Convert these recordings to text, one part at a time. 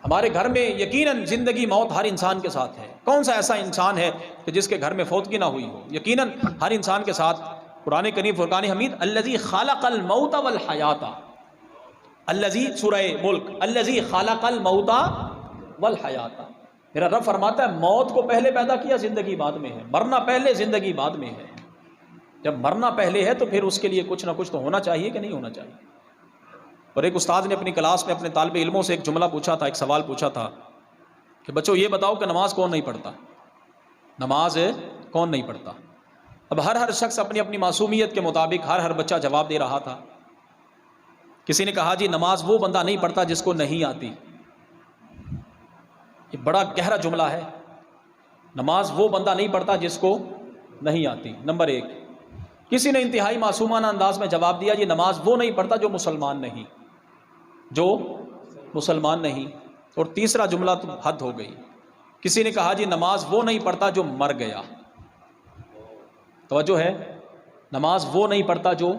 ہمارے گھر میں یقیناً زندگی موت ہر انسان کے ساتھ ہے. کون سا ایسا انسان ہے کہ جس کے گھر میں فوتگی نہ ہوئی ہو؟ یقیناً ہر انسان کے ساتھ. قرآن کریم فرقان حمید الذی خلق الموت والحیات، الذی سورہ ملک، الذی خلق الموت والحیات. میرا رب فرماتا ہے موت کو پہلے پیدا کیا، زندگی بعد میں ہے. مرنا پہلے، زندگی بعد میں ہے. جب مرنا پہلے ہے تو پھر اس کے لیے کچھ نہ کچھ تو ہونا چاہیے کہ نہیں ہونا چاہیے. اور ایک استاد نے اپنی کلاس میں اپنے طالب علموں سے ایک جملہ پوچھا تھا، ایک سوال پوچھا تھا کہ بچوں یہ بتاؤ کہ نماز کون نہیں پڑھتا؟ نماز کون نہیں پڑھتا؟ اب ہر شخص اپنی اپنی معصومیت کے مطابق ہر بچہ جواب دے رہا تھا. کسی نے کہا جی نماز وہ بندہ نہیں پڑھتا جس کو نہیں آتی. یہ بڑا گہرا جملہ ہے. نماز وہ بندہ نہیں پڑھتا جس کو نہیں آتی. نمبر ایک. کسی نے انتہائی معصومانہ انداز میں جواب دیا جی نماز وہ نہیں پڑھتا جو مسلمان نہیں، جو مسلمان نہیں. اور تیسرا جملہ تو حد ہو گئی. کسی نے کہا جی نماز وہ نہیں پڑھتا جو مر گیا. توجہ ہے، نماز وہ نہیں پڑھتا جو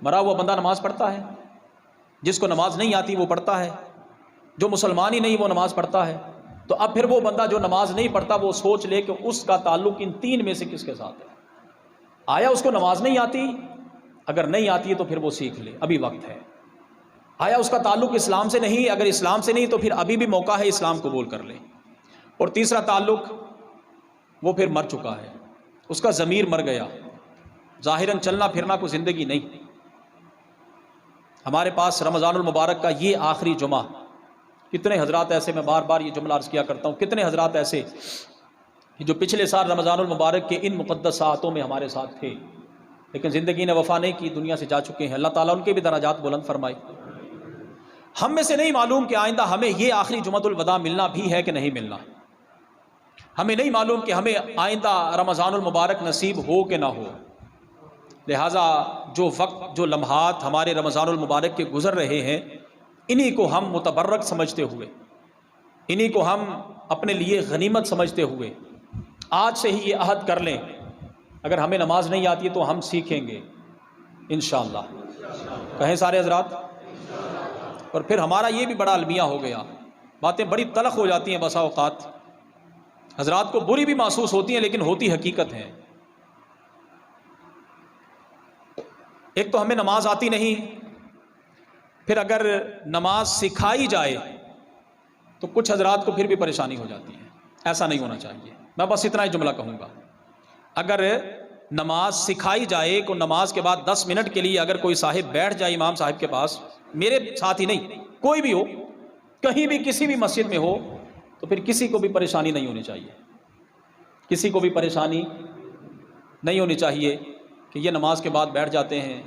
مرا ہوا بندہ نماز پڑھتا ہے، جس کو نماز نہیں آتی وہ پڑھتا ہے، جو مسلمان ہی نہیں وہ نماز پڑھتا ہے. تو اب پھر وہ بندہ جو نماز نہیں پڑھتا وہ سوچ لے کہ اس کا تعلق ان تین میں سے کس کے ساتھ ہے. آیا اس کو نماز نہیں آتی؟ اگر نہیں آتی ہے تو پھر وہ سیکھ لے، ابھی وقت ہے. آیا اس کا تعلق اسلام سے نہیں؟ اگر اسلام سے نہیں تو پھر ابھی بھی موقع ہے، اسلام قبول کر لے. اور تیسرا تعلق وہ پھر مر چکا ہے، اس کا ضمیر مر گیا، ظاہراً چلنا پھرنا کو زندگی نہیں. ہمارے پاس رمضان المبارک کا یہ آخری جمعہ، کتنے حضرات ایسے، میں بار بار یہ جملہ عرض کیا کرتا ہوں، کتنے حضرات ایسے جو پچھلے سال رمضان المبارک کے ان مقدس ساعتوں میں ہمارے ساتھ تھے لیکن زندگی نے وفا نہیں کی، دنیا سے جا چکے ہیں. اللہ تعالیٰ ان کے بھی درجات بلند فرمائے. ہم میں سے نہیں معلوم کہ آئندہ ہمیں یہ آخری جمعۃ الوداع ملنا بھی ہے کہ نہیں ملنا. ہمیں نہیں معلوم کہ ہمیں آئندہ رمضان المبارک نصیب ہو کہ نہ ہو. لہٰذا جو وقت، جو لمحات ہمارے رمضان المبارک کے گزر رہے ہیں، انہی کو ہم متبرک سمجھتے ہوئے، انہی کو ہم اپنے لیے غنیمت سمجھتے ہوئے آج سے ہی یہ عہد کر لیں اگر ہمیں نماز نہیں آتی تو ہم سیکھیں گے انشاءاللہ. کہیں سارے حضرات. اور پھر ہمارا یہ بھی بڑا المیہ ہو گیا. باتیں بڑی تلخ ہو جاتی ہیں بسا اوقات، حضرات کو بری بھی محسوس ہوتی ہیں لیکن ہوتی حقیقت ہے. ایک تو ہمیں نماز آتی نہیں، پھر اگر نماز سکھائی جائے تو کچھ حضرات کو پھر بھی پریشانی ہو جاتی ہے. ایسا نہیں ہونا چاہیے. میں بس اتنا ہی جملہ کہوں گا. اگر نماز سکھائی جائے کو نماز کے بعد 10 منٹ کے لیے اگر کوئی صاحب بیٹھ جائے امام صاحب کے پاس، میرے ساتھ ہی نہیں کوئی بھی ہو، کہیں بھی کسی بھی مسجد میں ہو، تو پھر کسی کو بھی پریشانی نہیں ہونی چاہیے. کسی کو بھی پریشانی نہیں ہونی چاہیے کہ یہ نماز کے بعد بیٹھ جاتے ہیں،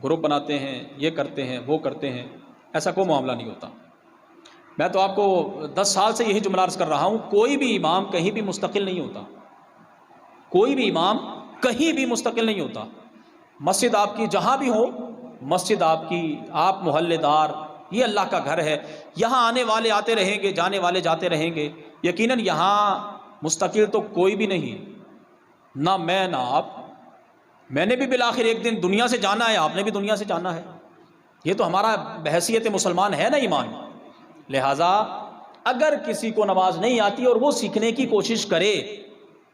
گروپ بناتے ہیں، یہ کرتے ہیں، وہ کرتے ہیں. ایسا کوئی معاملہ نہیں ہوتا. میں تو آپ کو 10 سال سے یہی جملہ عرض کر رہا ہوں، کوئی بھی امام کہیں بھی مستقل نہیں ہوتا. کوئی بھی امام کہیں بھی مستقل نہیں ہوتا. مسجد آپ کی جہاں بھی ہو، مسجد آپ کی، آپ محلے دار، یہ اللہ کا گھر ہے. یہاں آنے والے آتے رہیں گے، جانے والے جاتے رہیں گے. یقیناً یہاں مستقل تو کوئی بھی نہیں، نہ میں نہ آپ. میں نے بھی بالآخر ایک دن دنیا سے جانا ہے، آپ نے بھی دنیا سے جانا ہے. یہ تو ہمارا بحیثیت مسلمان ہے نا ایمان. لہٰذا اگر کسی کو نماز نہیں آتی اور وہ سیکھنے کی کوشش کرے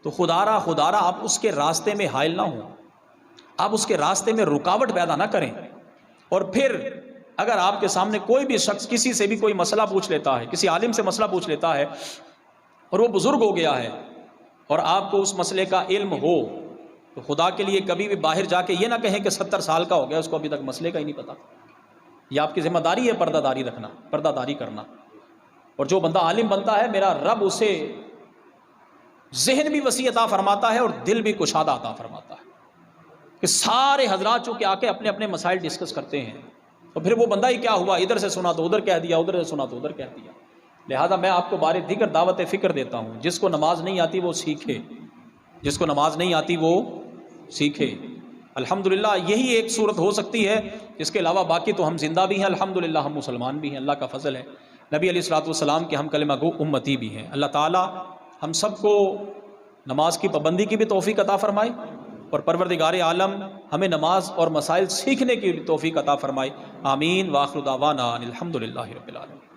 تو خدا را آپ اس کے راستے میں حائل نہ ہوں، آپ اس کے راستے میں رکاوٹ پیدا نہ کریں. اور پھر اگر آپ کے سامنے کوئی بھی شخص کسی سے بھی کوئی مسئلہ پوچھ لیتا ہے، کسی عالم سے مسئلہ پوچھ لیتا ہے اور وہ بزرگ ہو گیا ہے اور آپ کو اس مسئلے کا علم ہو، تو خدا کے لیے کبھی بھی باہر جا کے یہ نہ کہیں کہ 70 سال کا ہو گیا اس کو ابھی تک مسئلے کا ہی نہیں پتا. یہ آپ کی ذمہ داری ہے پردہ داری رکھنا، پردہ داری کرنا. اور جو بندہ عالم بنتا ہے میرا رب اسے ذہن بھی وسیع عطا فرماتا ہے اور دل بھی کشادہ عطا فرماتا ہے کہ سارے حضرات چونکہ آ کے اپنے اپنے مسائل ڈسکس کرتے ہیں، تو پھر وہ بندہ ہی کیا ہوا، ادھر سے سنا تو ادھر کہہ دیا، ادھر سے سنا تو ادھر کہہ دیا. لہذا میں آپ کو بارے دیگر دعوت فکر دیتا ہوں، جس کو نماز نہیں آتی وہ سیکھے، جس کو نماز نہیں آتی وہ سیکھے. الحمدللہ یہی ایک صورت ہو سکتی ہے، اس کے علاوہ باقی تو ہم زندہ بھی ہیں الحمدللہ، ہم مسلمان بھی ہیں، اللہ کا فضل ہے. نبی علیہ الصلوۃ والسلام کے ہم کلمہ گو امتی بھی ہیں. اللہ تعالی ہم سب کو نماز کی پابندی کی بھی توفیق عطا فرمائے اور پروردگار عالم ہمیں نماز اور مسائل سیکھنے کی توفیق عطا فرمائے. آمین. وآخر دعوانا الحمدللہ رب العالمین.